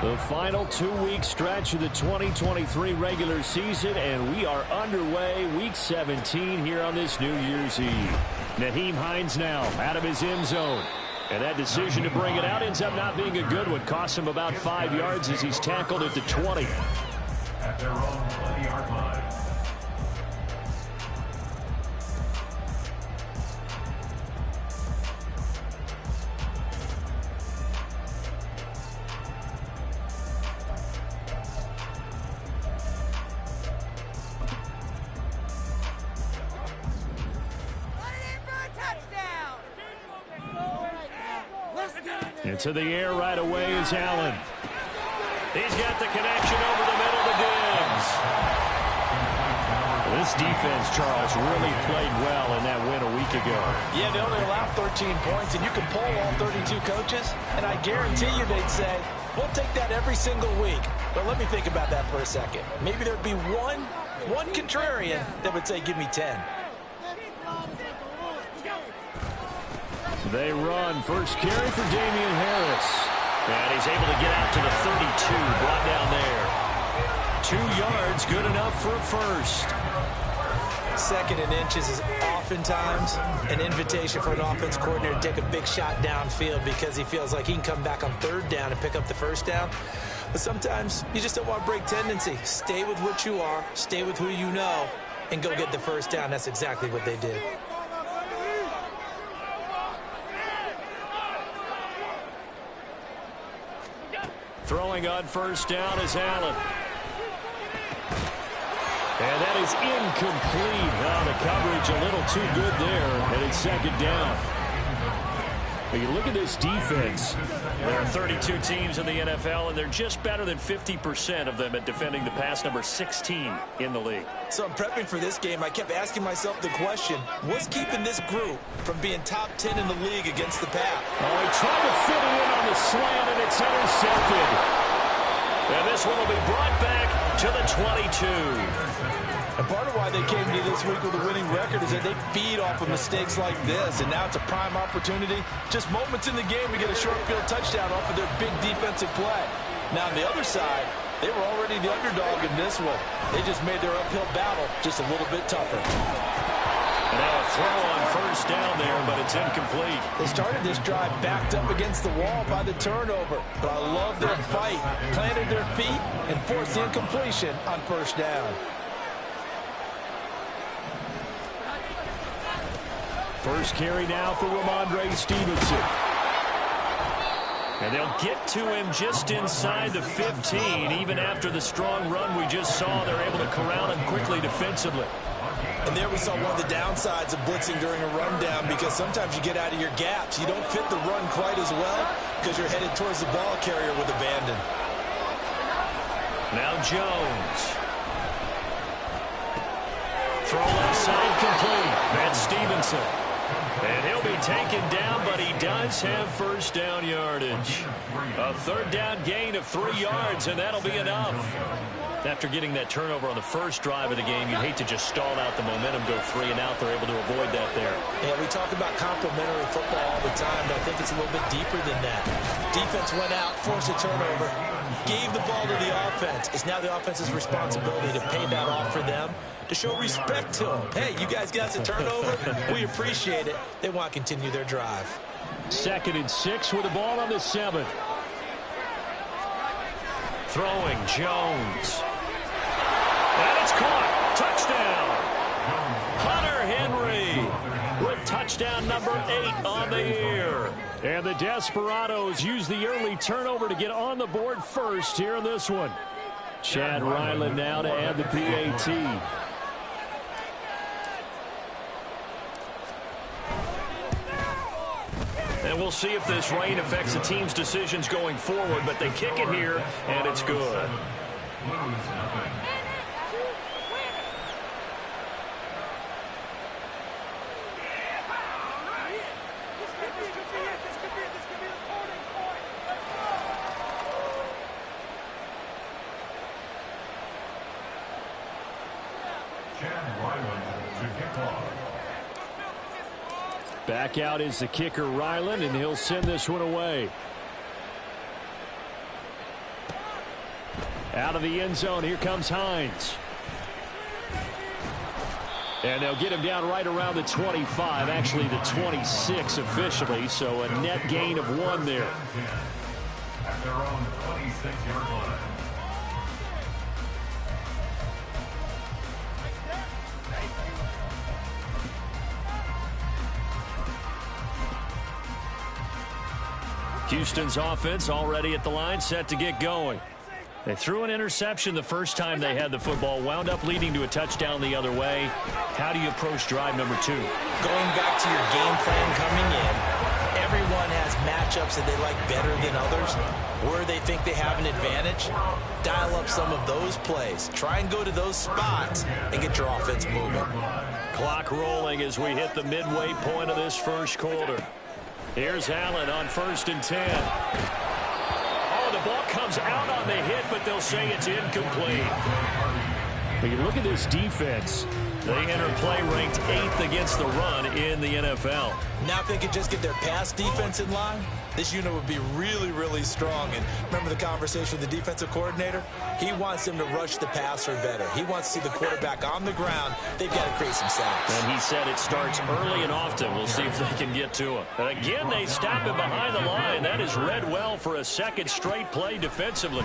The final 2-week stretch of the 2023 regular season, and we are underway week 17 here on this New Year's Eve. Nyheim Hines now out of his end zone. And that decision to bring it out ends up not being a good one. Cost him about 5 yards as he's tackled at the 20. At their own 20-yard line. Into the air right away is Allen. He's got the connection over the middle to Diggs. This defense, Charles, really played well in that win a week ago. Yeah, they only allowed 13 points, and you can poll all 32 coaches, and I guarantee you they'd say, we'll take that every single week. But let me think about that for a second. Maybe there'd be one contrarian that would say, give me 10. They run. First carry for Damian Harris. And he's able to get out to the 32. Brought down there. 2 yards, good enough for a first. Second and inches is oftentimes an invitation for an offense coordinator to take a big shot downfield because he feels like he can come back on third down and pick up the first down. But sometimes you just don't want to break tendency. Stay with what you are, stay with who you know, and go get the first down. That's exactly what they did. Throwing on first down is Allen. And that is incomplete. Well, the coverage a little too good there, and it's second down. But you look at this defense. There are 32 teams in the NFL, and they're just better than 50% of them at defending the pass, number 16 in the league. So I'm prepping for this game. I kept asking myself the question, what's keeping this group from being top 10 in the league against the pass? Oh, he tried to fit it in on the slant, and it's intercepted. And this one will be brought back to the 22. And part of why they came to this week with a winning record is that they feed off of mistakes like this, and now it's a prime opportunity. Just moments in the game to get a short field touchdown off of their big defensive play. Now on the other side, they were already the underdog in this one. They just made their uphill battle just a little bit tougher. Now a throw on first down there, but it's incomplete. They started this drive backed up against the wall by the turnover, but I love their fight. Planted their feet and forced the incompletion on first down. First carry now for Rhamondre Stevenson. And they'll get to him just inside the 15. Even after the strong run we just saw, they're able to corral him quickly defensively. And there we saw one of the downsides of blitzing during a rundown, because sometimes you get out of your gaps. You don't fit the run quite as well because you're headed towards the ball carrier with abandon. Now Jones. Throw left side complete. That's Stevenson. And he'll be taken down, but he does have first down yardage. A third down gain of 3 yards, and that'll be enough. After getting that turnover on the first drive of the game, you'd hate to just stall out the momentum, go 3 and out. They're able to avoid that there. Yeah, we talk about complementary football all the time, but I think it's a little bit deeper than that. Defense went out, forced a turnover, gave the ball to the offense. It's now the offense's responsibility to pay that off for them, to show respect to them. Hey, you guys got a turnover? We appreciate it. They want to continue their drive. 2nd and 6 with the ball on the 7. Throwing Jones. And it's caught. Touchdown. Hunter Henry with touchdown number 8 on the year. And the Desperados use the early turnover to get on the board first here in this one. Chad Ryland now to add the PAT. And we'll see if this rain affects the team's decisions going forward, but they kick it here, and it's good. Back out is the kicker, Ryland, and he'll send this one away. Out of the end zone, here comes Hines. And they'll get him down right around the 25, actually the 26 officially, so a net gain of 1 there. At their own 26-yard line. Houston's offense already at the line, set to get going. They threw an interception the first time they had the football, wound up leading to a touchdown the other way. How do you approach drive number 2? Going back to your game plan coming in, everyone has matchups that they like better than others, where they think they have an advantage. Dial up some of those plays. Try and go to those spots and get your offense moving. Clock rolling as we hit the midway point of this first quarter. Here's Allen on 1st and 10. Oh, the ball comes out on the hit, but they'll say it's incomplete. When you look at this defense, they enter play ranked 8th against the run in the NFL. Now if they could just get their pass defense in line, this unit would be really, really strong. And remember the conversation with the defensive coordinator? He wants them to rush the passer better. He wants to see the quarterback on the ground. They've got to create some sacks. And he said it starts early and often. We'll see if they can get to him. And again, they stop him behind the line. That is read well for a second straight play defensively.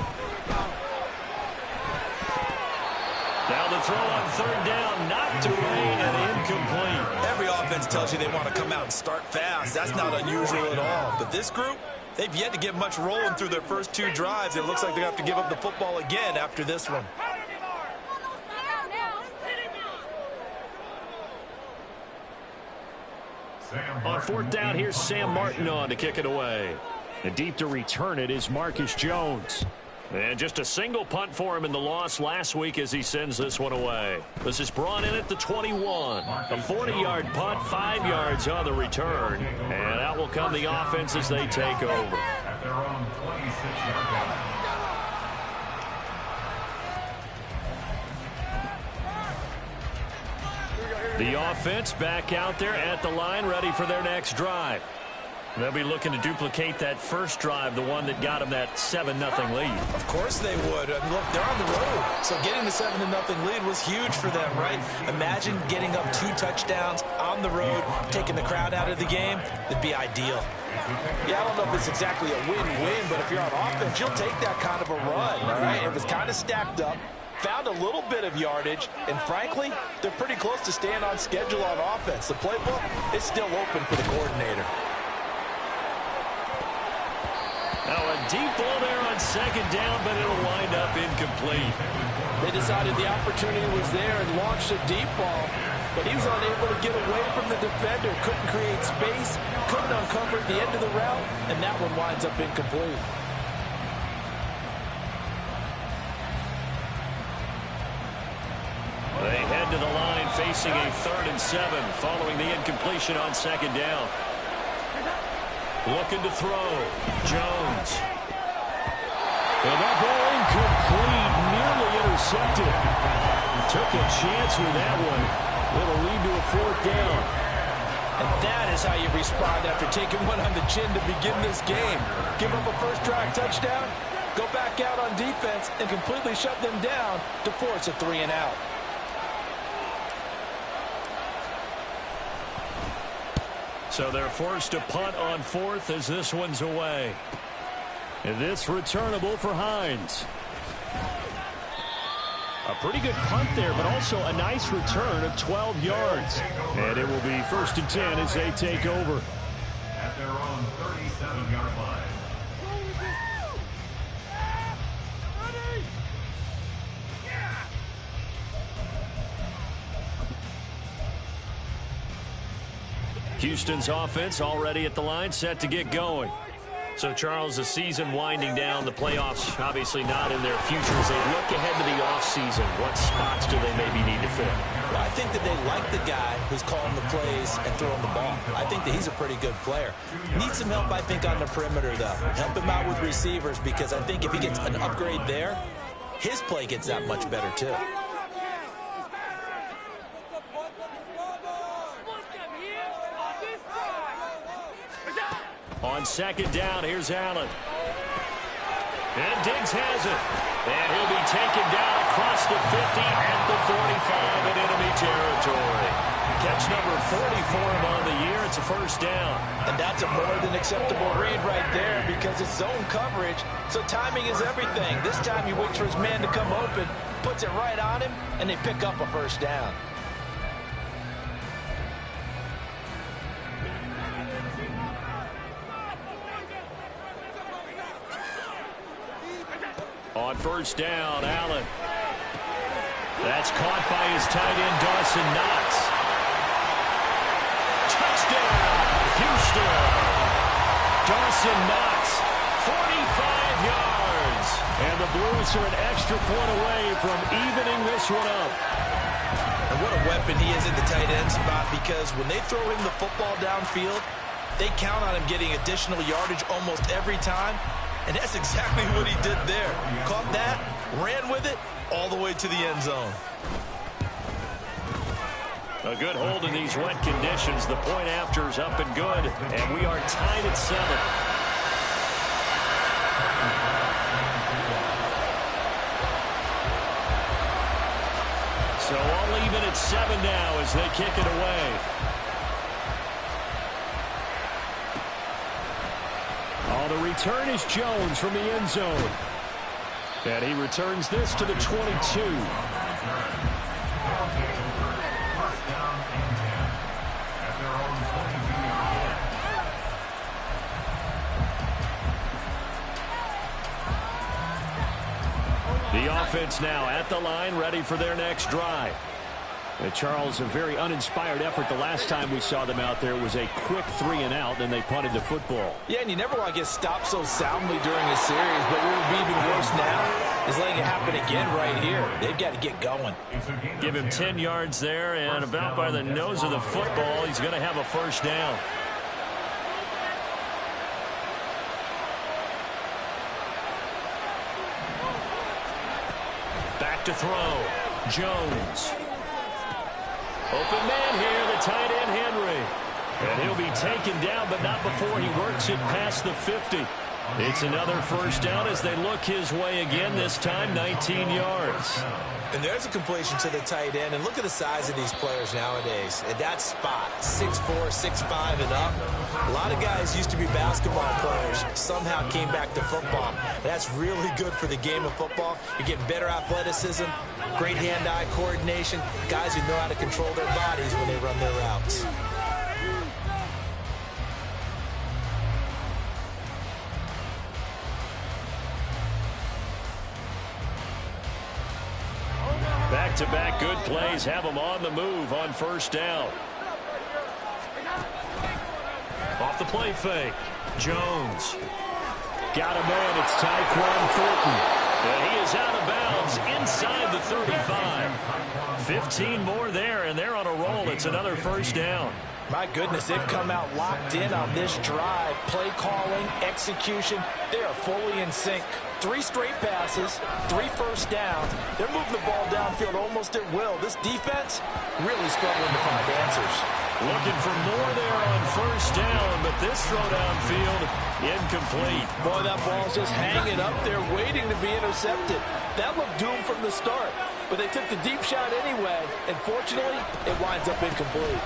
Now the throw on 3rd down, knocked away and incomplete. Every offense tells you they want to come out and start fast. That's not unusual at all. But this group, they've yet to get much rolling through their first 2 drives. It looks like they have to give up the football again after this one. On 4th down, here's Sam Martin on to kick it away. And deep to return it is Marcus Jones. And just a single punt for him in the loss last week as he sends this one away. This is brought in at the 21. A 40-yard punt, 5 yards on the return. And out will come the offense as they take over. At their own 26-yard line. The offense back out there at the line, ready for their next drive. They'll be looking to duplicate that first drive, the one that got them that 7-0 lead. Of course they would. I mean, look, they're on the road. So getting the 7-0 lead was huge for them, right? Imagine getting up 2 touchdowns on the road, taking the crowd out of the game. It'd be ideal. Yeah, I don't know if it's exactly a win-win, but if you're on offense, you'll take that kind of a run, all right? If it's kind of stacked up, found a little bit of yardage, and frankly, they're pretty close to staying on schedule on offense. The playbook is still open for the coordinator. Now a deep ball there on 2nd down, but it'll wind up incomplete. They decided the opportunity was there and launched a deep ball, but he was unable to get away from the defender, couldn't create space, couldn't uncover the end of the route, and that one winds up incomplete. They head to the line facing a 3rd and 7 following the incompletion on 2nd down. Looking to throw. Jones. And that ball incomplete, nearly intercepted. Took a chance with that one. It'll lead to a 4th down. And that is how you respond after taking one on the chin to begin this game. Give up a first drive touchdown, go back out on defense, and completely shut them down to force a 3-and-out. So they're forced to punt on 4th as this one's away. And this returnable for Hines. A pretty good punt there, but also a nice return of 12 yards. And it will be 1st and 10 as they take over. At their own 37-yard line. Houston's offense already at the line, set to get going. So, Charles, the season winding down, the playoffs obviously not in their future. As they look ahead to the offseason, what spots do they maybe need to fill? Well, I think that they like the guy who's calling the plays and throwing the ball. I think that he's a pretty good player. Needs some help, I think, on the perimeter, though. Help him out with receivers, because I think if he gets an upgrade there, his play gets that much better, too. On 2nd down, here's Allen. And Diggs has it. And he'll be taken down across the 50 at the 45 in enemy territory. Catch number 44 on the year. It's a first down. And that's a more than acceptable read right there because it's zone coverage, so timing is everything. This time he waits for his man to come open, puts it right on him, and they pick up a first down. On first down, Allen. That's caught by his tight end, Dawson Knox. Touchdown, Houston. Dawson Knox, 45 yards. And the Blues are an extra point away from evening this one up. And what a weapon he is at the tight end spot, because when they throw him the football downfield, they count on him getting additional yardage almost every time. And that's exactly what he did there. Caught that, ran with it, all the way to the end zone. A good hold in these wet conditions. The point after is up and good. And we are tied at 7. So all even at 7 now as they kick it away. Oh, the return is Jones from the end zone. And he returns this to the 22. The offense now at the line, ready for their next drive. Charles, a very uninspired effort the last time we saw them out there. It was a quick 3-and-out, then they punted the football. Yeah, and you never want to get stopped so soundly during a series, but what would be even worse now is letting it happen again right here. They've got to get going. Give him 10 yards there, and about by the nose of the football, he's going to have a first down. Back to throw. Jones. Open man here, the tight end, Henry. And he'll be taken down, but not before he works it past the 50. It's another first down as they look his way again, this time 19 yards. And there's a completion to the tight end. And look at the size of these players nowadays. At that spot, 6'4", 6'5", and up. A lot of guys used to be basketball players, somehow came back to football. That's really good for the game of football. You're getting better athleticism, great hand-eye coordination, guys who know how to control their bodies when they run their routes. Back-to-back good plays have them on the move on first down. Off the play fake. Jones. Got a man. It's Tyquan Thornton. And he is out of bounds inside the 35. 15 more there, and they're on a roll. It's another first down. My goodness, they've come out locked in on this drive. Play calling, execution, they are fully in sync. 3 straight passes, 3 first downs. They're moving the ball downfield almost at will. This defense really struggling to find answers. Looking for more there on first down, but this throw downfield incomplete. Boy, that ball's just hanging up there waiting to be intercepted. That looked doomed from the start, but they took the deep shot anyway, and fortunately, it winds up incomplete.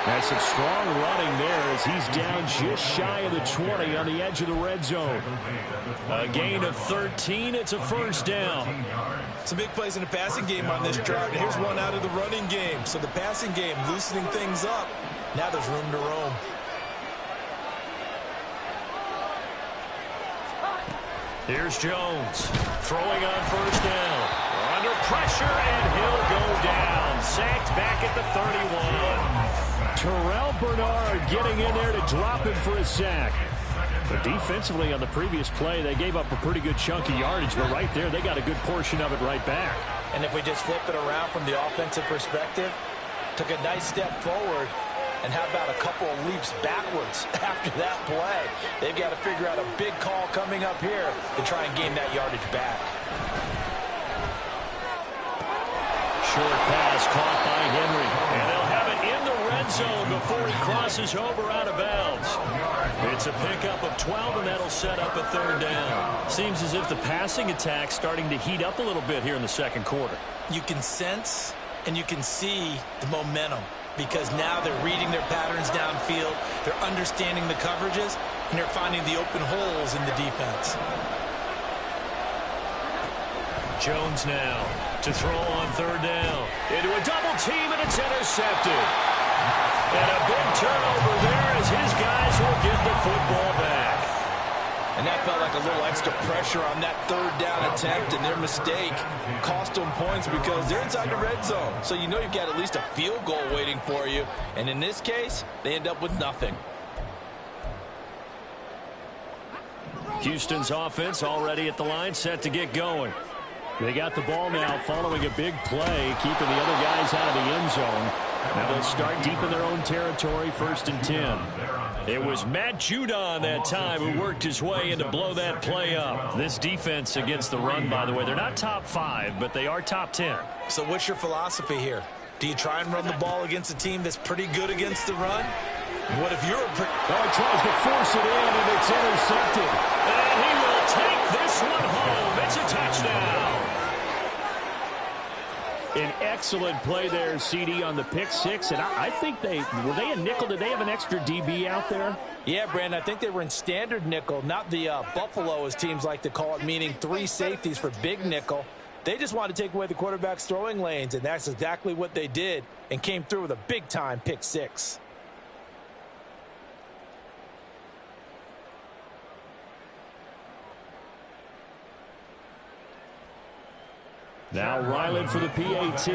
That's some strong running there as he's down just shy of the 20 on the edge of the red zone. A gain of 13. It's a first down. Some big plays in the passing game on this drive, and here's one out of the running game. So the passing game loosening things up. Now there's room to roam. Here's Jones throwing on first down. Under pressure, and he'll go down. Sacked back at the 31. Terrell Bernard getting in there to drop him for a sack. But defensively on the previous play, they gave up a pretty good chunk of yardage, but right there, they got a good portion of it right back. And if we just flip it around from the offensive perspective, took a nice step forward, and how about a couple of leaps backwards after that play? They've got to figure out a big call coming up here to try and gain that yardage back. Short pass caught by Henry, and they'll have it in the red zone before he crosses over out of bounds. It's It's a pickup of 12, and that'll set up a third down. Seems as if the passing attack's starting to heat up a little bit here in the second quarter. You can sense and you can see the momentum because now they're reading their patterns downfield, they're understanding the coverages, and they're finding the open holes in the defense. Jones now to throw on third down. Into a double team, and it's intercepted. And a big turnover there as his guys will get the football back. And that felt like a little extra pressure on that third down attempt, and their mistake cost them points because they're inside the red zone. So you know you've got at least a field goal waiting for you. And in this case, they end up with nothing. Houston's offense already at the line, set to get going. They got the ball now following a big play, keeping the other guys out of the end zone. Now they'll start deep in their own territory, 1st and 10. It was Matt Judon that time who worked his way in to blow that play up. This defense against the run, by the way, they're not top 5, but they are top 10. So what's your philosophy here? Do you try and run the ball against a team that's pretty good against the run? What if you're he tries to force it in, and it's intercepted. And he will take this one home. It's a touchdown. An excellent play there, CD, on the pick six. And I think were they in nickel? Did they have an extra DB out there? Yeah, Brandon, I think they were in standard nickel, not the Buffalo, as teams like to call it, meaning 3 safeties for big nickel. They just wanted to take away the quarterback's throwing lanes, and that's exactly what they did and came through with a big-time pick six. Now Ryland for the PAT.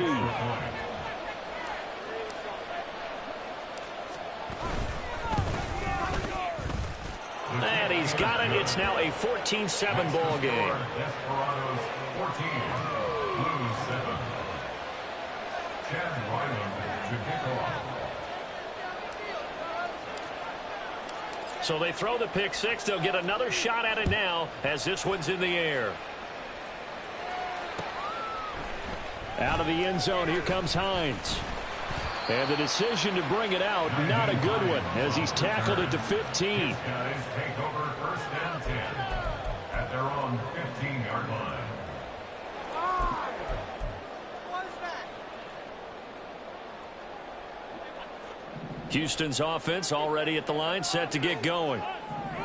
And he's got it. It's now a 14-7 ball game. Desperados 14, Blues 7. Chad Ryland to kick off. So they throw the pick six. They'll get another shot at it now as this one's in the air. Out of the end zone, here comes Hines. And the decision to bring it out, not a good one, as he's tackled it to 15. Guys take over 1st and 10 at their own 15-yard line. Houston's offense already at the line, set to get going.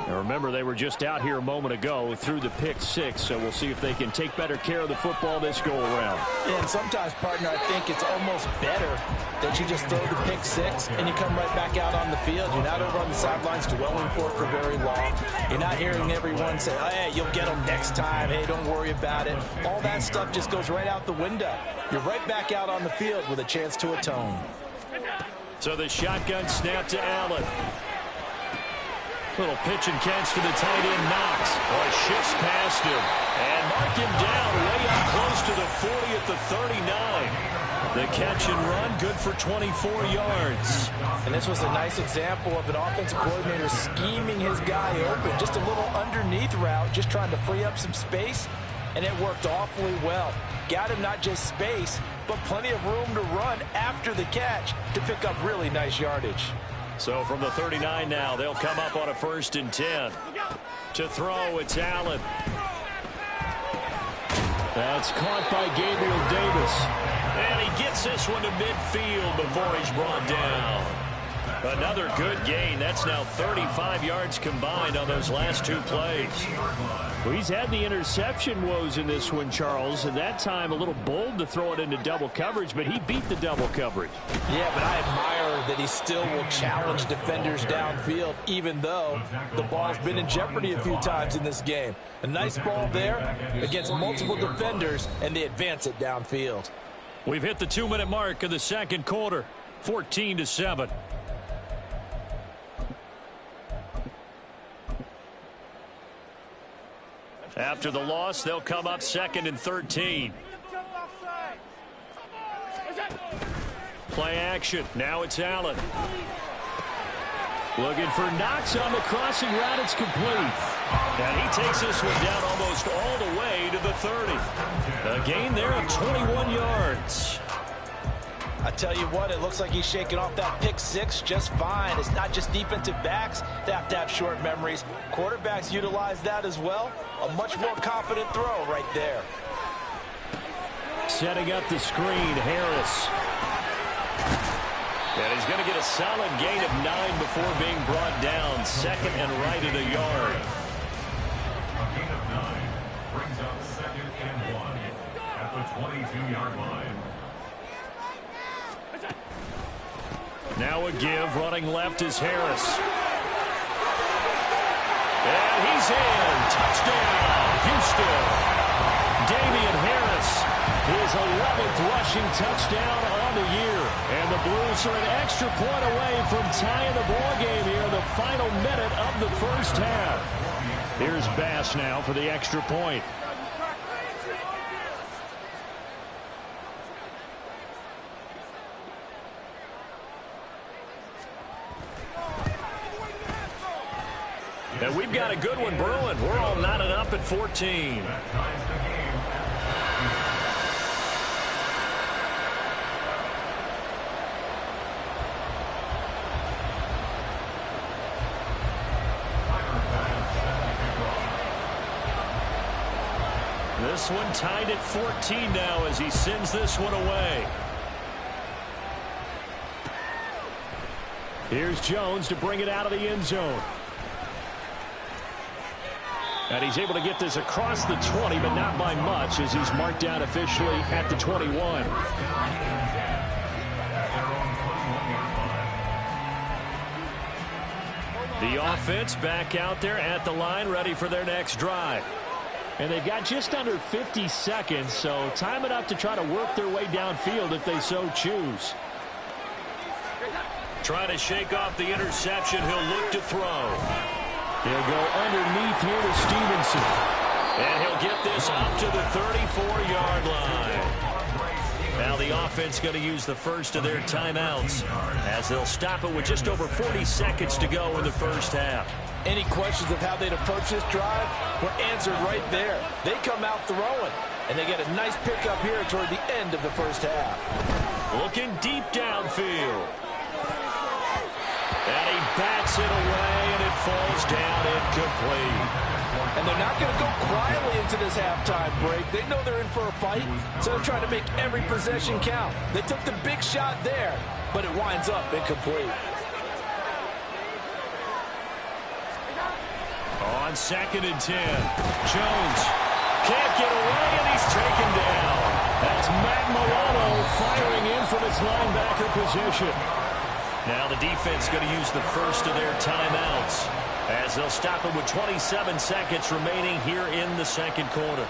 Now remember, they were just out here a moment ago through the pick six, so we'll see if they can take better care of the football this go-around. Yeah, and sometimes, partner, I think it's almost better that you just throw the pick six and you come right back out on the field. You're not over on the sidelines dwelling for it for very long. You're not hearing everyone say, oh, hey, you'll get them next time. Hey, don't worry about it. All that stuff just goes right out the window. You're right back out on the field with a chance to atone. So the shotgun snap to Allen. Little pitch and catch to the tight end, Knox. Boy, shifts past him. And mark him down way up close to the 40 at the 39. The catch and run, good for 24 yards. And this was a nice example of an offensive coordinator scheming his guy open. Just a little underneath route, just trying to free up some space. And it worked awfully well. Got him not just space, but plenty of room to run after the catch to pick up really nice yardage. So from the 39 now, they'll come up on a 1st and 10. To throw, it's Allen. That's caught by Gabriel Davis. And he gets this one to midfield before he's brought down. Another good gain. That's now 35 yards combined on those last 2 plays. Well, he's had the interception woes in this one, Charles, and that time a little bold to throw it into double coverage, but he beat the double coverage. Yeah, but I admire that he still will challenge defenders downfield, even though the ball's been in jeopardy a few times in this game. A nice ball there against multiple defenders, and they advance it downfield. We've hit the 2-minute mark of the second quarter, 14-7. After the loss, they'll come up 2nd and 13. Play action. Now it's Allen. Looking for Knox on the crossing route. It's complete. And he takes this one down almost all the way to the 30. A gain there of 21 yards. I tell you what, it looks like he's shaking off that pick six just fine. It's not just defensive backs that have to have short memories. Quarterbacks utilize that as well. A much more confident throw right there. Setting up the screen, Harris. And he's going to get a solid gain of 9 before being brought down. Second and right at a yard. A gain of 9 brings up 2nd and 1 at the 22-yard line. Now a give, running left is Harris. And he's in. Touchdown, Houston. Damian Harris, his 11th rushing touchdown on the year. And the Blues are an extra point away from tying the ball game here in the final minute of the first half. Here's Bass now for the extra point. And we've got a good one brewing. We're all knotted up at 14. This one tied at 14 now as he sends this one away. Here's Jones to bring it out of the end zone. And he's able to get this across the 20, but not by much, as he's marked down officially at the 21. The offense back out there at the line, ready for their next drive. And they've got just under 50 seconds, so time enough to try to work their way downfield if they so choose. Trying to shake off the interception, he'll look to throw. He'll go underneath here to Stevenson. And he'll get this up to the 34-yard line. Now the offense going to use the first of their timeouts as they'll stop it with just over 40 seconds to go in the first half. Any questions of how they'd approach this drive were answered right there. They come out throwing, and they get a nice pickup here toward the end of the first half. Looking deep downfield. And he bats it away, and it falls down incomplete. And they're not going to go quietly into this halftime break. They know they're in for a fight, so they're trying to make every possession count. They took the big shot there, but it winds up incomplete. On 2nd and 10, Jones can't get away, and he's taken down. That's Matt Milano firing in from his linebacker position. Now the defense going to use the first of their timeouts as they'll stop it with 27 seconds remaining here in the second quarter.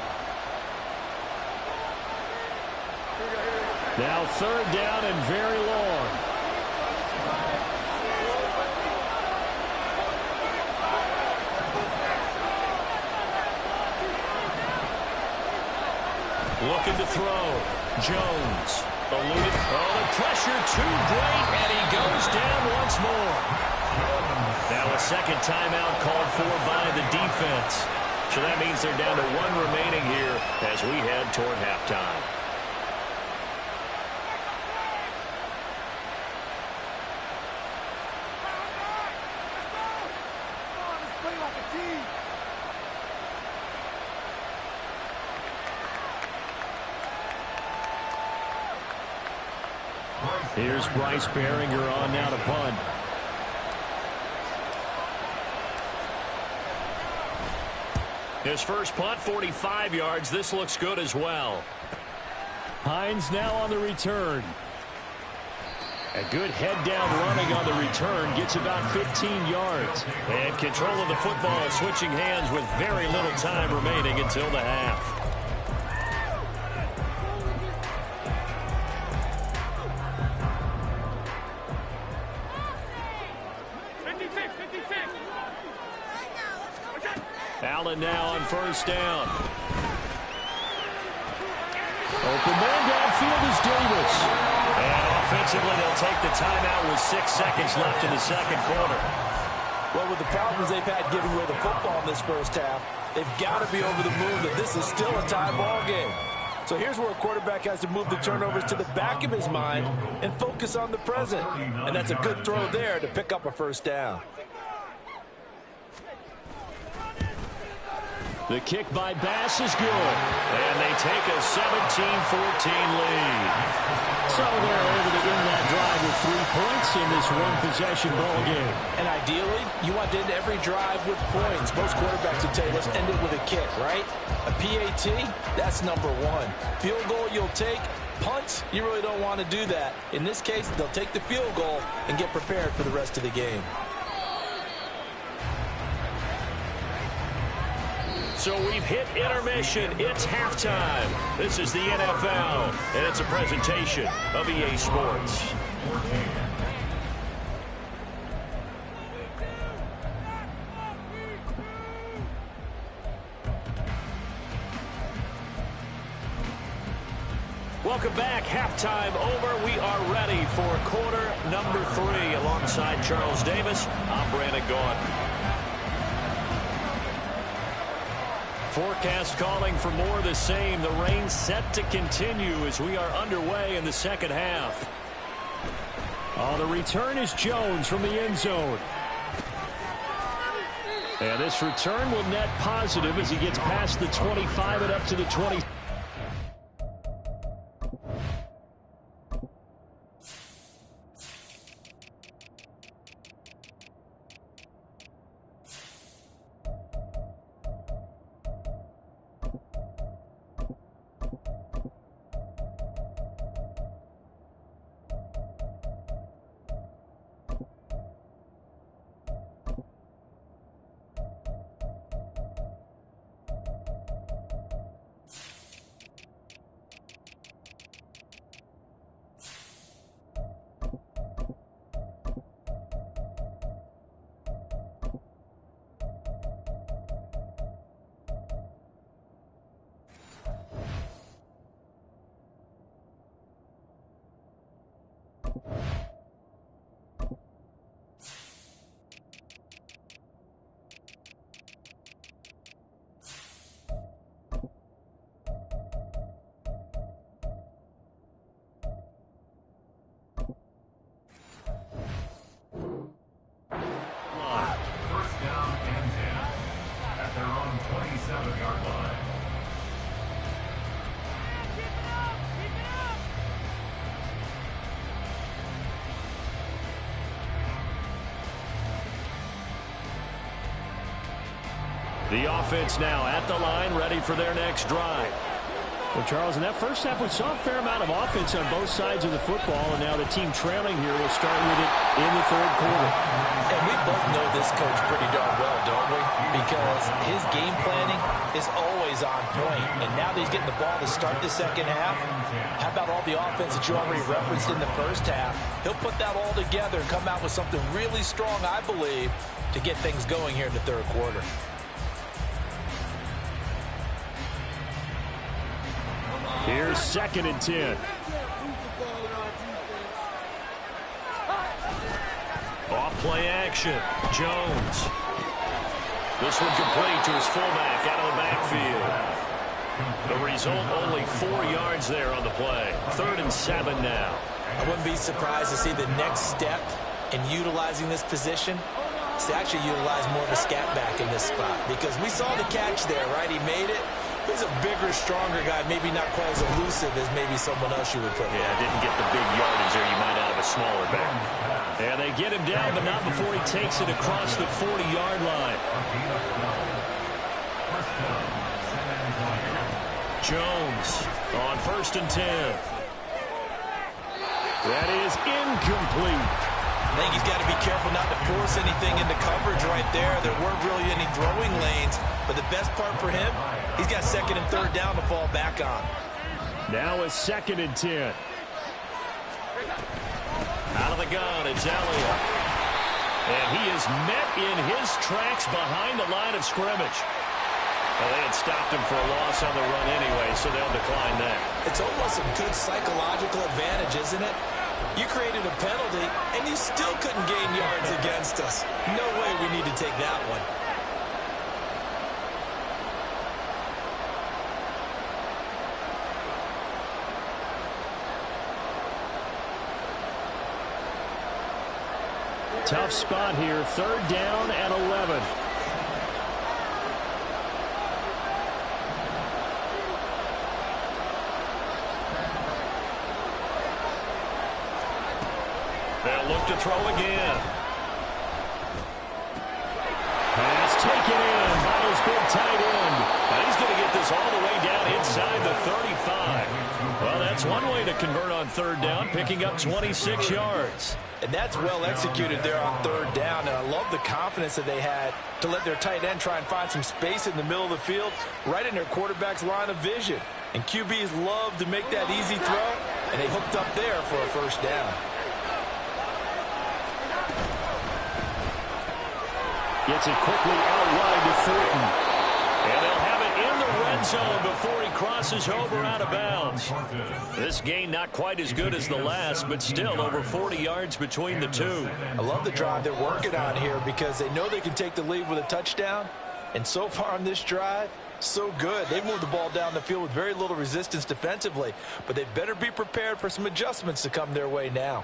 Now 3rd down and very long. Looking to throw. Jones. Eluded. Oh, the pressure too great, and he goes down once more. Now a second timeout called for by the defense. So that means they're down to 1 remaining here as we head toward halftime. Here's Bryce Baringer on now to punt. His first punt, 45 yards. This looks good as well. Hines now on the return. A good head-down running on the return. Gets about 15 yards. And control of the football, switching hands with very little time remaining until the half. Allen now on 1st down. Open man downfield is Davis. And offensively, they'll take the timeout with 6 seconds left in the second quarter. Well, with the problems they've had giving away the football in this first half, they've got to be over the moon that this is still a tie ball game. So here's where a quarterback has to move the turnovers to the back of his mind and focus on the present. And that's a good throw there to pick up a first down. The kick by Bass is good, and they take a 17-14 lead. So they're able to end that drive with 3 points in this one-possession ball game. And ideally, you want to end every drive with points. Most quarterbacks would tell you, let's end it with a kick, right? A PAT, that's number one. Field goal you'll take. Punts, you really don't want to do that. In this case, they'll take the field goal and get prepared for the rest of the game. So we've hit intermission. It's halftime. This is the NFL, and it's a presentation of EA Sports. Welcome back. Halftime over. We are ready for quarter number 3. Alongside Charles Davis, I'm Brandon Gaudin. Forecast calling for more of the same. The rain set to continue as we are underway in the second half. The return is Jones from the end zone. And this return will net positive as he gets past the 25 and up to the 20. The offense now at the line, ready for their next drive. Well, Charles, in that first half, we saw a fair amount of offense on both sides of the football, and now the team trailing here will start with it in the third quarter. And we both know this coach pretty darn well, don't we? Because his game planning is always on point. And now that he's getting the ball to start the second half, how about all the offense that you already referenced in the first half? He'll put that all together and come out with something really strong, I believe, to get things going here in the third quarter. Here's 2nd and 10. Off play action. Jones. This one complete to his fullback out of the backfield. The result, only 4 yards there on the play. 3rd and 7 now. I wouldn't be surprised to see the next step in utilizing this position is to actually utilize more of a scat back in this spot. Because we saw the catch there, right? He made it. He's a bigger, stronger guy, maybe not quite as elusive as maybe someone else you would put. Yeah, didn't get the big yardage there you might out of a smaller back. Yeah, they get him down, but not before he takes it across the 40-yard line. Jones on 1st and 10. That is incomplete. I think he's got to be careful not to force anything into coverage right there. There weren't really any throwing lanes, but the best part for him, he's got 2nd and 3rd down to fall back on. Now a 2nd and 10. Out of the gun, it's Elliott. And he is met in his tracks behind the line of scrimmage. Well, they had stopped him for a loss on the run anyway, so they'll decline that. It's almost a good psychological advantage, isn't it? You created a penalty, and you still couldn't gain yards against us. No way we need to take that one. Tough spot here. 3rd down and 11. They'll look to throw again. Pass taken in by his big tight end. Now he's going to get this all the way down inside the 35. Well, that's one way to convert on 3rd down, picking up 26 yards. And that's well executed there on 3rd down. And I love the confidence that they had to let their tight end try and find some space in the middle of the field, right in their quarterback's line of vision. And QBs love to make that easy throw, and they hooked up there for a 1st down. Gets it quickly out wide to Thornton. And they'll have it in the red zone before he crosses over out of bounds. This gain not quite as good as the last, but still over 40 yards between the two. I love the drive they're working on here because they know they can take the lead with a touchdown. And so far on this drive, so good. They moved the ball down the field with very little resistance defensively, but they better be prepared for some adjustments to come their way now.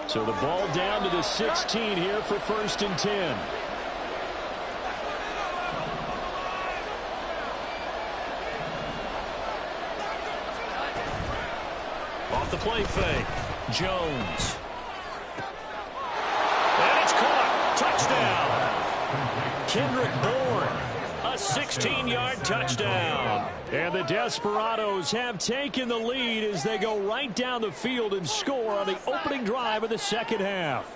So the ball down to the 16 here for 1st and 10. Off the play fake, Jones. And it's caught. Touchdown. Kendrick Bourne. A 16-yard touchdown. And the Desperados have taken the lead as they go right down the field and score on the opening drive of the 2nd half.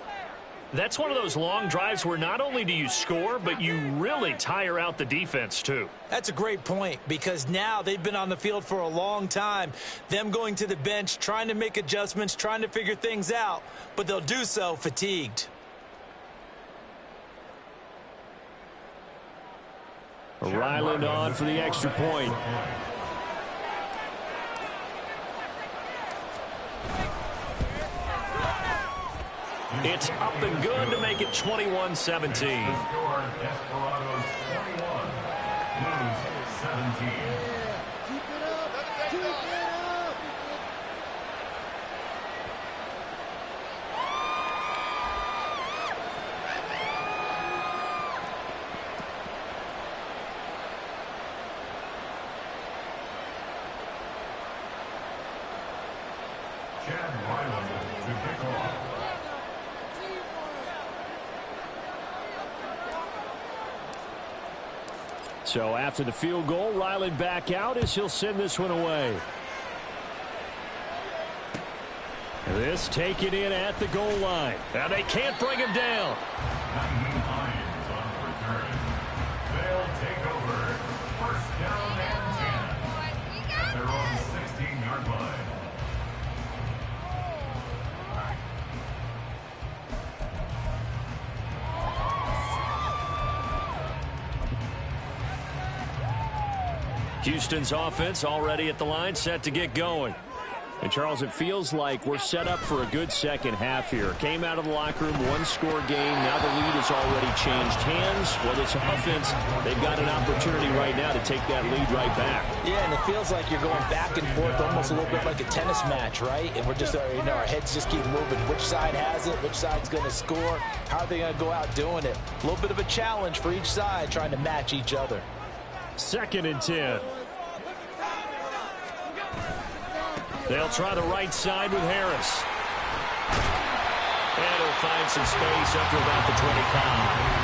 That's one of those long drives where not only do you score, but you really tire out the defense, too. That's a great point because now they've been on the field for a long time. Them going to the bench, trying to make adjustments, trying to figure things out, but they'll do so fatigued. Ryland on for the extra point. It's up and good to make it 21-17. Desperados 21, Blues 17. Chad Ryland to kick off. So after the field goal, Ryland back out as he'll send this one away. This taken in at the goal line. Now they can't bring him down. Lions on the return. They'll take over 1st down and 10 at their own 16-yard line. Houston's offense already at the line, set to get going. And, Charles, it feels like we're set up for a good 2nd half here. Came out of the locker room, 1-score game. Now the lead has already changed hands. Well, this offense, they've got an opportunity right now to take that lead right back. Yeah, and it feels like you're going back and forth almost a little bit like a tennis match, right? And we're just, our heads just keep moving. Which side has it? Which side's going to score? How are they going to go out doing it? A little bit of a challenge for each side trying to match each other. 2nd and 10. They'll try the right side with Harris. And he'll find some space up to about the 25.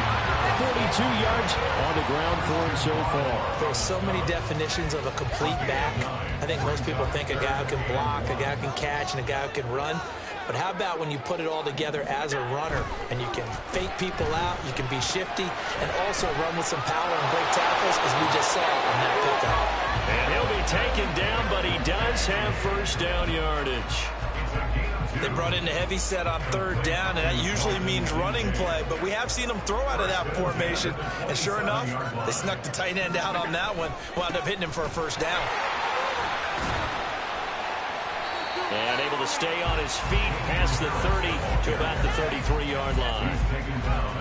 42 yards on the ground for him so far. There's so many definitions of a complete back. I think most people think a guy who can block, a guy who can catch, and a guy who can run. But how about when you put it all together as a runner and you can fake people out, you can be shifty, and also run with some power and break tackles, as we just saw on that pickup. And he'll be taken down, but he does have 1st down yardage. They brought in the heavy set on 3rd down, and that usually means running play. But we have seen them throw out of that formation. And sure enough, they snuck the tight end out on that one. Wound up hitting him for a 1st down. And able to stay on his feet past the 30 to about the 33-yard line.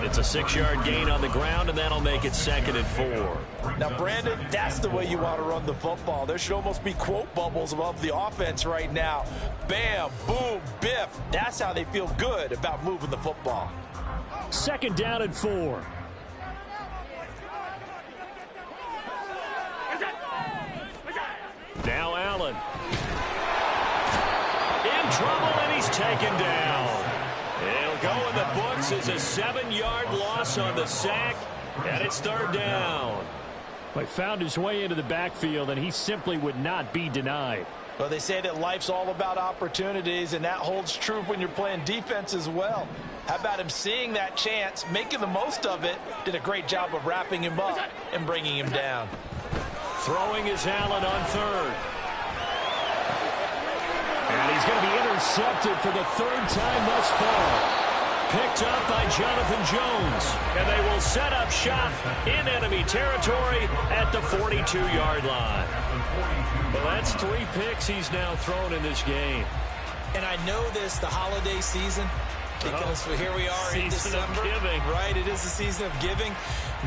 It's a 6-yard gain on the ground, and that'll make it 2nd and 4. Now, Brandon, that's the way you want to run the football. There should almost be quote bubbles above the offense right now. Bam, boom, biff. That's how they feel good about moving the football. 2nd down and 4. Now Allen. In trouble, and he's taken down. It'll go in the books as a 7-yard loss on the sack, and it's 3rd down. He found his way into the backfield, and he simply would not be denied. Well, they say that life's all about opportunities, and that holds true when you're playing defense as well. How about him seeing that chance, making the most of it, did a great job of wrapping him up and bringing him down. Throwing is Allen on 3rd. And he's going to be intercepted for the 3rd time thus far. Picked up by Jonathan Jones. And they will set up shop in enemy territory at the 42-yard line. Well, that's 3 picks he's now thrown in this game. And I know this, the holiday season, because here we are in December. Right, it is the season of giving.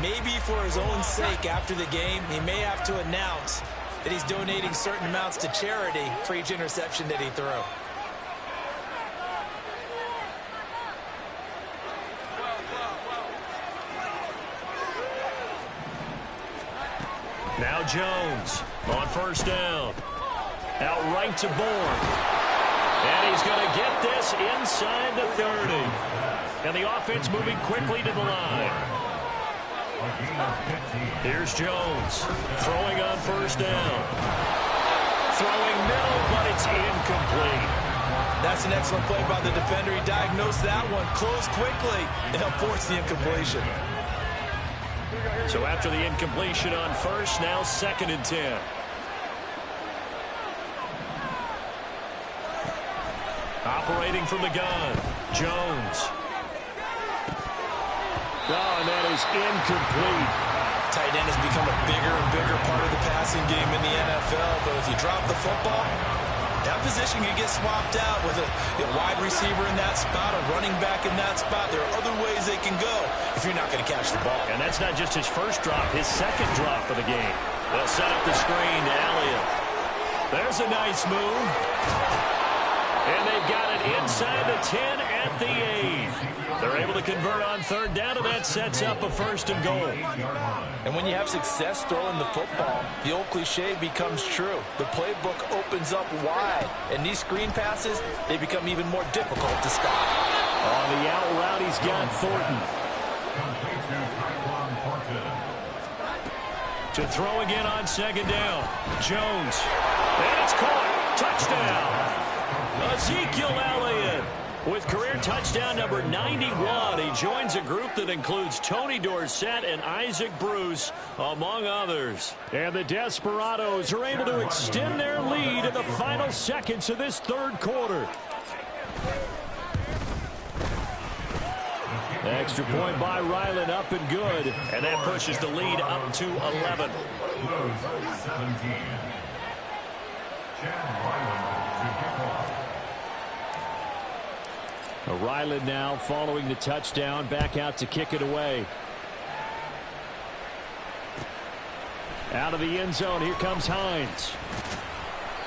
Maybe for his own sake after the game, he may have to announce that he's donating certain amounts to charity for each interception that he threw. Now Jones on 1st down. Out right to Bourne. And he's going to get this inside the 30. And the offense moving quickly to the line. Here's Jones throwing on 1st down. Throwing middle, but it's incomplete. That's an excellent play by the defender. He diagnosed that one, closed quickly, and helped force the incompletion. So after the incompletion on 1st, now 2nd and 10. Operating from the gun, Jones. Oh, and that is incomplete. Tight end has become a bigger and bigger part of the passing game in the NFL, but if you drop the football, that position can get swapped out with a wide receiver in that spot, a running back in that spot. There are other ways they can go if you're not going to catch the ball. And that's not just his 1st drop, his 2nd drop of the game. They'll set up the screen to Elliott. There's a nice move. And they've got it inside the 10 at the 8. They're able to convert on 3rd down, and that sets up a 1st and goal. And when you have success throwing the football, the old cliche becomes true. The playbook opens up wide, and these screen passes, they become even more difficult to stop. On the out route, he's got Thornton. To throw again on 2nd down. Jones. And it's caught. Touchdown. Ezekiel Elliott with career touchdown number 91. He joins a group that includes Tony Dorsett and Isaac Bruce, among others. And the Desperados are able to extend their lead in the final seconds of this 3rd quarter. Extra point by Ryland, up and good. And that pushes the lead up to 11. Ryland now following the touchdown, back out to kick it away. Out of the end zone, here comes Hines.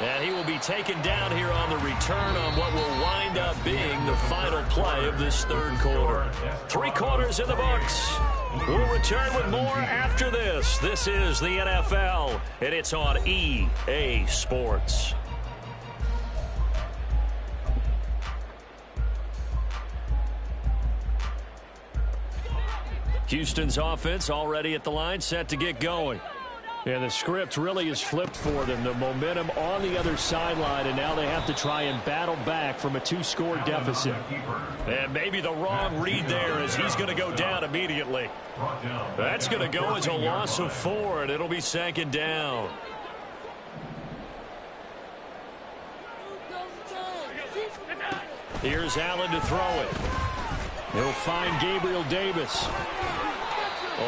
And he will be taken down here on the return on what will wind up being the final play of this 3rd quarter. 3 quarters in the books. We'll return with more after this. This is the NFL, and it's on EA Sports. Houston's offense already at the line, set to get going. And the script really is flipped for them. The momentum on the other sideline, and now they have to try and battle back from a 2-score deficit. And maybe the wrong read there as he's going to go down immediately. That's going to go as a loss of 4, and it'll be 2nd down. Here's Allen to throw it. He'll find Gabriel Davis.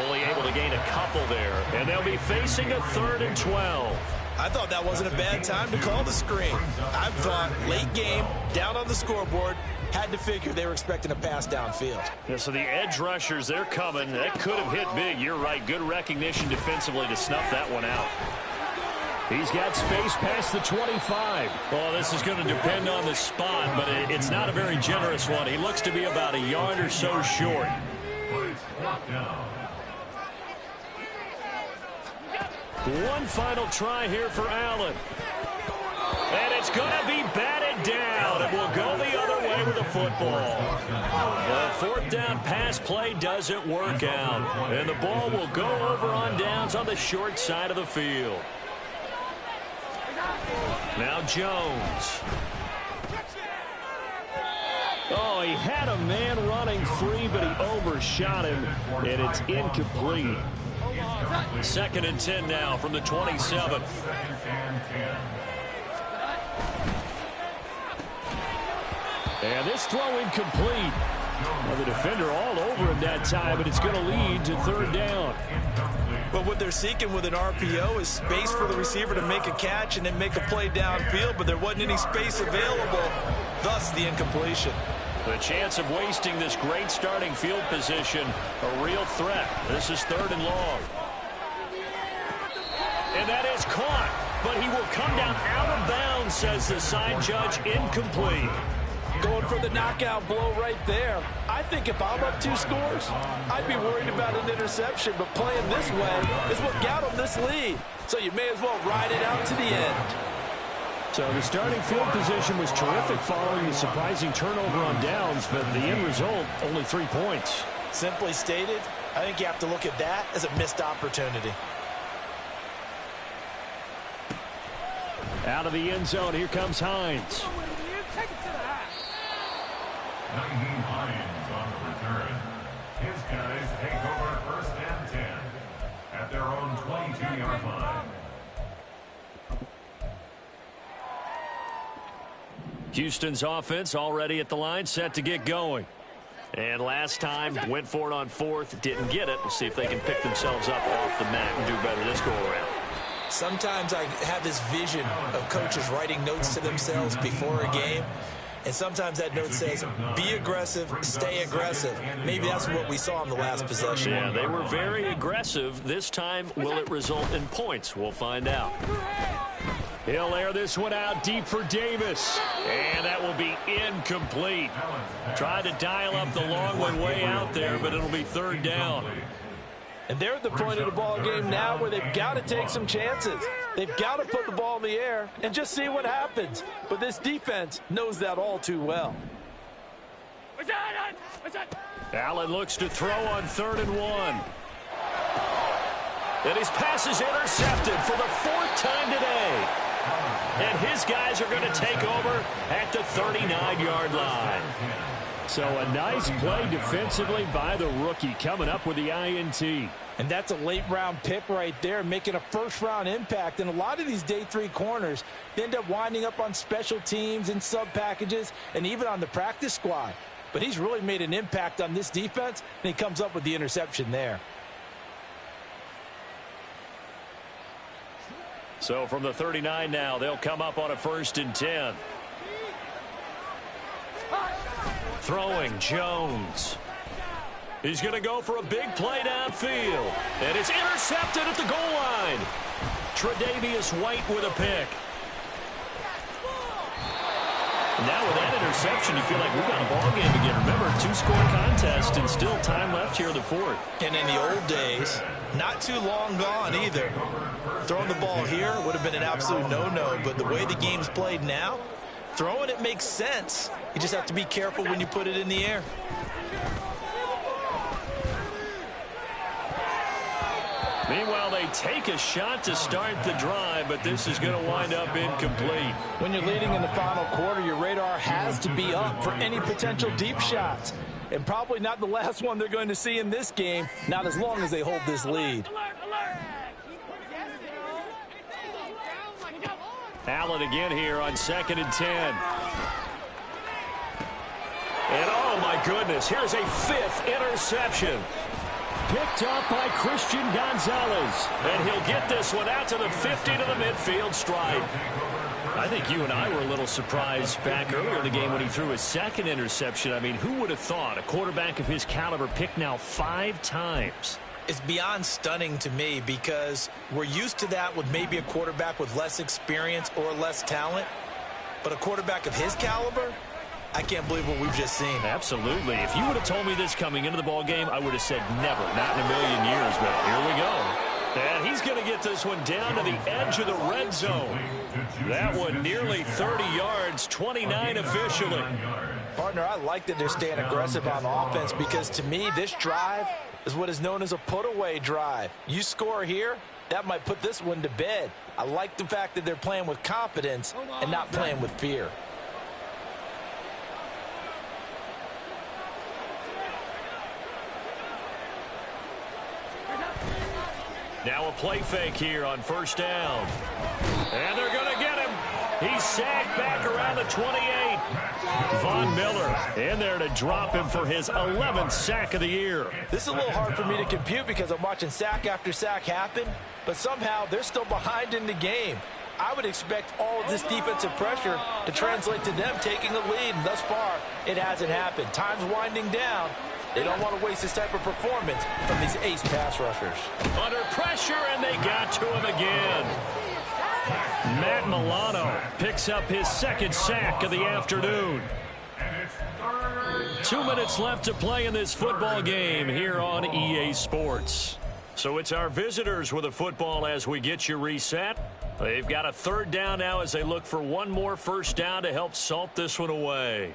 Only able to gain a couple there. And they'll be facing a 3rd and 12. I thought that wasn't a bad time to call the screen. I thought late game, down on the scoreboard, had to figure they were expecting a pass downfield. Yeah, so the edge rushers, they're coming. That could have hit big. You're right. Good recognition defensively to snuff that one out. He's got space past the 25. Well, this is going to depend on the spot, but it's not a very generous one. He looks to be about a yard or so short. One final try here for Allen. And it's going to be batted down. It will go the other way with the football. The fourth down pass play doesn't work out. And the ball will go over on downs on the short side of the field. Now Jones. Oh, he had a man running free, but he overshot him, and it's incomplete. 2nd and 10 now from the 27. And this throw incomplete. Well, the defender all over him that time, but it's going to lead to 3rd down. But what they're seeking with an RPO is space for the receiver to make a catch and then make a play downfield, but there wasn't any space available, thus the incompletion. The chance of wasting this great starting field position, a real threat. This is 3rd and long. And that is caught, but he will come down out of bounds, says the side judge, incomplete. Going for the knockout blow right there. I think if I'm up 2 scores, I'd be worried about an interception, but playing this way is what got him this lead. So you may as well ride it out to the end. So the starting field position was terrific following the surprising turnover on downs, but the end result, only 3 points. Simply stated, I think you have to look at that as a missed opportunity. Out of the end zone, here comes Hines. Nyheim Hines on the return. His guys take over 1st and 10 at their own 22-yard line. Houston's offense already at the line, set to get going. And last time, went for it on 4th, didn't get it. We'll see if they can pick themselves up off the mat and do better this go-around. Sometimes I have this vision of coaches writing notes to themselves before a game, and sometimes that note says, be aggressive, stay aggressive. Maybe that's what we saw in the last possession. Yeah, they were very aggressive. This time, will it result in points? We'll find out. He'll air this one out deep for Davis. And that will be incomplete. Tried to dial up the long one way out there, but it'll be 3rd down. And they're at the point of the ball game now where they've got to take some chances. They've got to put the ball in the air and just see what happens. But this defense knows that all too well. Allen looks to throw on 3rd and 1. And his pass is intercepted for the 4th time today. And his guys are going to take over at the 39-yard line. So a nice play defensively by the rookie coming up with the INT. And that's a late-round pick right there, making a first-round impact. And a lot of these day 3 corners end up winding up on special teams and sub-packages and even on the practice squad. But he's really made an impact on this defense, and he comes up with the interception there. So from the 39 now, they'll come up on a 1st and 10. Throwing Jones. He's going to go for a big play downfield. And it's intercepted at the goal line. Tre'Davious White with a pick. Now with that interception, you feel like we've got a ball game again. Remember, 2-score contest and still time left here in the 4th. And in the old days, not too long gone either. Throwing the ball here would have been an absolute no-no. But the way the game's played now, throwing it makes sense. You just have to be careful when you put it in the air. Meanwhile, they take a shot to start the drive, but this is going to wind up incomplete. When you're leading in the final quarter, your radar has to be up for any potential deep shots. And probably not the last one they're going to see in this game, not as long as they hold this lead. Allen again here on 2nd and 10. And oh my goodness, here's a 5th interception. picked up by Christian Gonzalez. And he'll get this one out to the 50 to the midfield stripe. I think you and I were a little surprised back earlier in the game when he threw his second interception. I mean, who would have thought a quarterback of his caliber picked now 5 times? It's beyond stunning to me because we're used to that with maybe a quarterback with less experience or less talent. But a quarterback of his caliber, I can't believe what we've just seen. Absolutely. If you would have told me this coming into the ball game, I would have said never, not in a million years. But here we go. And he's going to get this one down to the edge of the red zone. That one nearly 30 yards, 29 officially. Partner, I like that they're staying aggressive on offense because to me, this drive is what is known as a put-away drive. You score here, that might put this one to bed. I like the fact that they're playing with confidence and not playing with fear. Now a play fake here on first down. And they're going to get him. He's sacked back around the 28. Von Miller in there to drop him for his 11th sack of the year. This is a little hard for me to compute because I'm watching sack after sack happen, but somehow they're still behind in the game. I would expect all of this defensive pressure to translate to them taking a lead, and thus far, it hasn't happened. Time's winding down. They don't want to waste this type of performance from these ace pass rushers. Under pressure, and they got to him again. Matt Milano picks up his second sack of the afternoon. 2 minutes left to play in this football game here on EA Sports. So it's our visitors with a football as we get you reset. They've got a third down now as they look for one more first down to help salt this one away.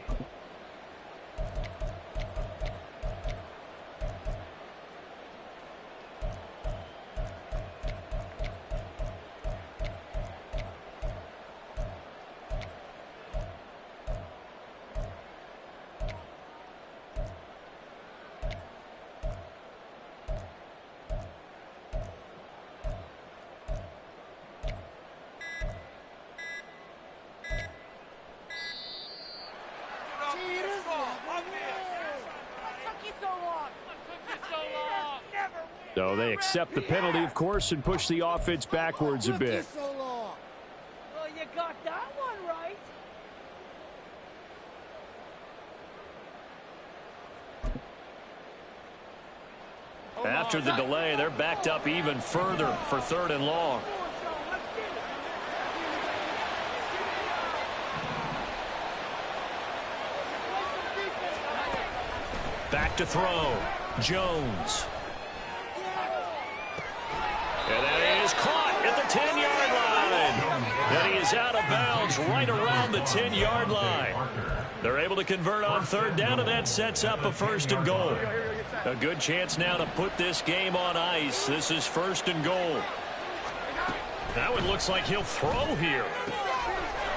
So they accept the penalty, of course, and push the offense backwards a bit. Well, you got that one right. After the delay, they're backed up even further for third and long. Back to throw. Jones. And that is caught at the 10-yard line. And he is out of bounds right around the 10-yard line. They're able to convert on third down, and that sets up a first and goal. A good chance now to put this game on ice. This is first and goal. That one looks like he'll throw here.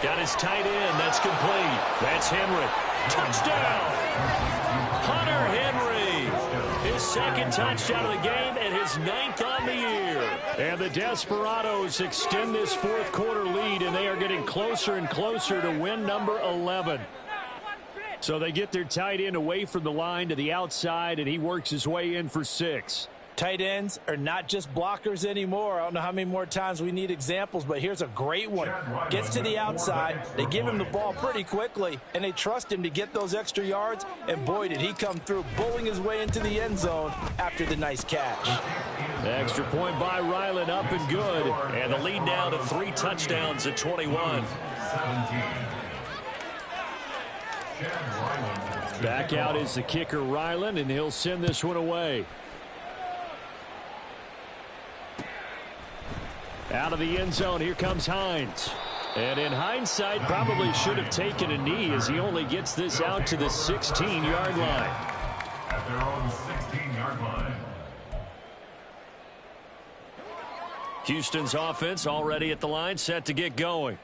Got his tight end. That's complete. That's Henry. Touchdown. Hunter Henry. His second touchdown of the game and his 9th on the year. And the Desperados extend this fourth quarter lead, and they are getting closer and closer to win number 11. So they get their tight end away from the line to the outside, and he works his way in for 6. Tight ends are not just blockers anymore. I don't know how many more times we need examples, but here's a great one. Gets to the outside, they give him the ball pretty quickly, and they trust him to get those extra yards, and boy, did he come through, bowling his way into the end zone after the nice catch. The extra point by Ryland, up and good. And the lead now to 3 touchdowns at 21. Back out is the kicker, Ryland, and he'll send this one away. Out of the end zone, here comes Hines. And in hindsight, probably should have taken a knee as he only gets this out to the 16-yard line. At their own 16-yard line. Houston's offense already at the line, set to get going.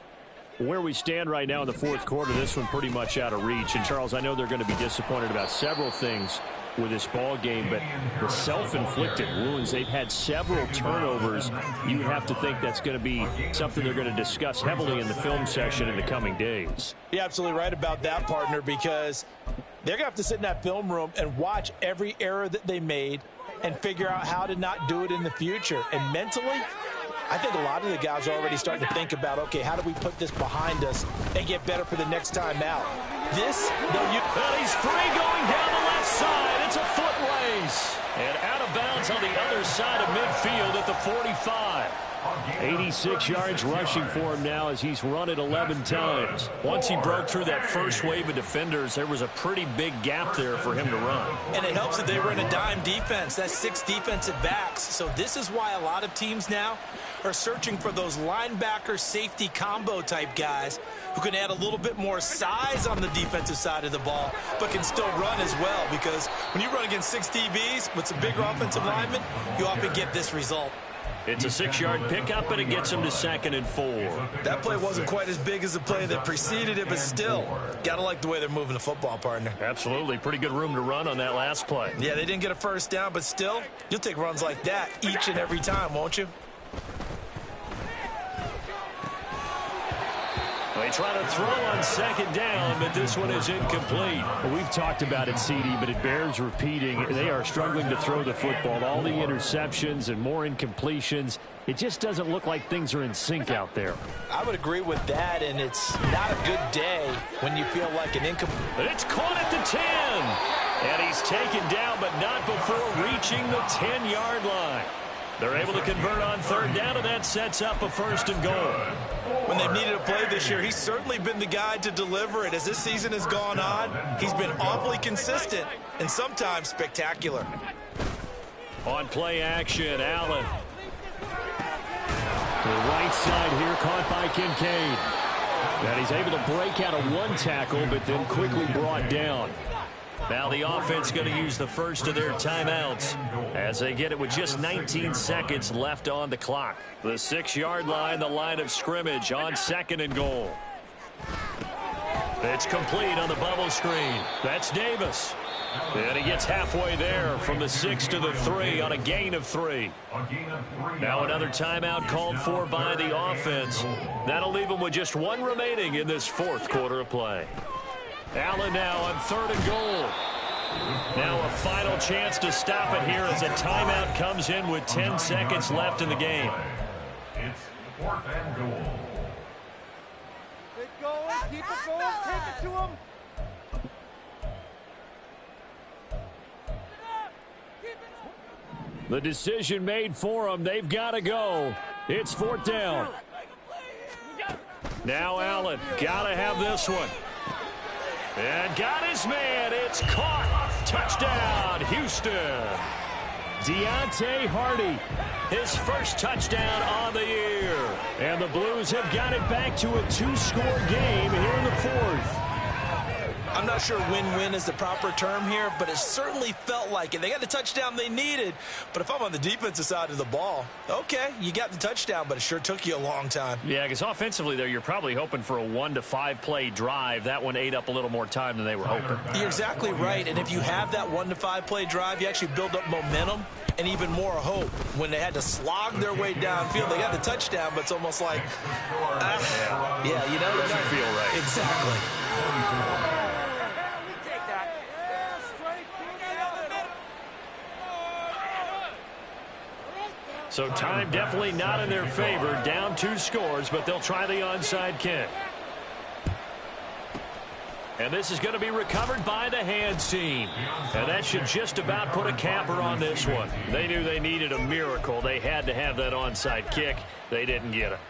Where we stand right now in the fourth quarter, this one pretty much out of reach. And, Charles, I know they're going to be disappointed about several things with this ball game, but the self-inflicted wounds, they've had several turnovers. You would have to think that's going to be something they're going to discuss heavily in the film session in the coming days. You're absolutely right about that, partner, because they're going to have to sit in that film room and watch every error that they made, and figure out how to not do it in the future. And mentally, I think a lot of the guys are already starting to think about, okay, how do we put this behind us and get better for the next time out? Well, he's free going down the left side. It's a foot race. And out of bounds on the other side of midfield at the 45. 86 yards rushing for him now as he's run it 11 times. Once he broke through that first wave of defenders, there was a pretty big gap there for him to run. And it helps that they were in a dime defense. That's 6 defensive backs. So this is why a lot of teams now are searching for those linebacker safety combo type guys who can add a little bit more size on the defensive side of the ball, but can still run as well. Because when you run against 6 DBs with some bigger offensive linemen, you often get this result. It's a 6-yard pickup, and it gets him to 2nd and 4. That play wasn't quite as big as the play that preceded it, but still, got to like the way they're moving the football, partner. Absolutely. Pretty good room to run on that last play. Yeah, they didn't get a first down, but still, you'll take runs like that each and every time, won't you? They try to throw on 2nd down, but this one is incomplete. Well, we've talked about it, CD, but it bears repeating. They are struggling to throw the football. All the interceptions and more incompletions. It just doesn't look like things are in sync out there. I would agree with that, and it's not a good day when you feel like an incomplete. It's caught at the 10. And he's taken down, but not before reaching the 10-yard line. They're able to convert on 3rd down, and that sets up a 1st and goal. When they've needed a play this year, he's certainly been the guy to deliver it. As this season has gone on, he's been awfully consistent and sometimes spectacular. On play action, Allen. To the right side here, caught by Kincaid. And he's able to break out of 1 tackle, but then quickly brought down. Now the offense going to use the first of their timeouts as they get it with just 19 seconds left on the clock. The 6-yard line, the line of scrimmage on 2nd and goal. It's complete on the bubble screen. That's Davis. And he gets halfway there from the 6 to the 3 on a gain of 3. Now another timeout called for by the offense. That'll leave them with just 1 remaining in this 4th quarter of play. Allen now on 3rd and goal. Now a final chance to stop it here as a timeout comes in with 10 seconds left in the game. It's 4th and goal. Keep going, keep it going, take it to him. The decision made for them. They've got to go. It's 4th down. Now Allen, got to have this one. And got his man. It's caught. Touchdown, Houston. Deontay Hardy. His first touchdown on the year. And the Blues have got it back to a 2-score game here in the 4th. I'm not sure win-win is the proper term here, but it certainly felt like it. They got the touchdown they needed, but if I'm on the defensive side of the ball, okay, you got the touchdown, but it sure took you a long time. Yeah, because offensively there, you're probably hoping for a 1 to 5 play drive. That one ate up a little more time than they were hoping. You're exactly right, and if you have that 1 to 5 play drive, you actually build up momentum and even more hope. When they had to slog their way downfield, they got the touchdown, but it's almost like, yeah, you know, doesn't feel right. Exactly. So time definitely not in their favor. Down 2 scores, but they'll try the onside kick. And this is going to be recovered by the hands team. And that should just about put a capper on this one. They knew they needed a miracle. They had to have that onside kick. They didn't get it.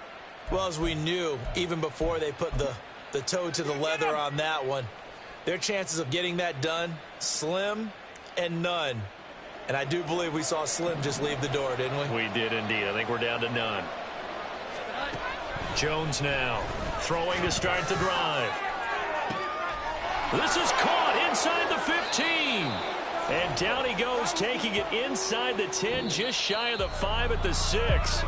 Well, as we knew, even before they put the toe to the leather on that one, their chances of getting that done, slim and none. And I do believe we saw Slim just leave the door, didn't we? We did indeed. I think we're down to none. Jones now throwing to start the drive. This is caught inside the 15. And down he goes, taking it inside the 10, just shy of the 5 at the 6.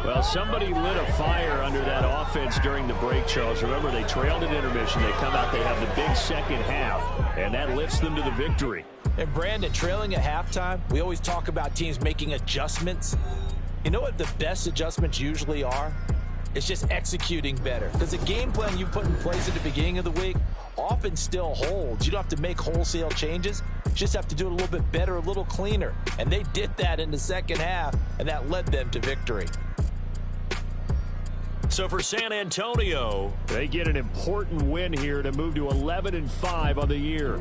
Well, somebody lit a fire under that offense during the break, Charles. Remember, they trailed at intermission. They come out, they have the big second half, and that lifts them to the victory. And Brandon, trailing at halftime, we always talk about teams making adjustments. You know what the best adjustments usually are? It's just executing better. Because the game plan you put in place at the beginning of the week often still holds. You don't have to make wholesale changes. You just have to do it a little bit better, a little cleaner. And they did that in the second half, and that led them to victory. So for San Antonio, they get an important win here to move to 11-5 on the year.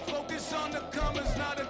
Focus on the commas, not the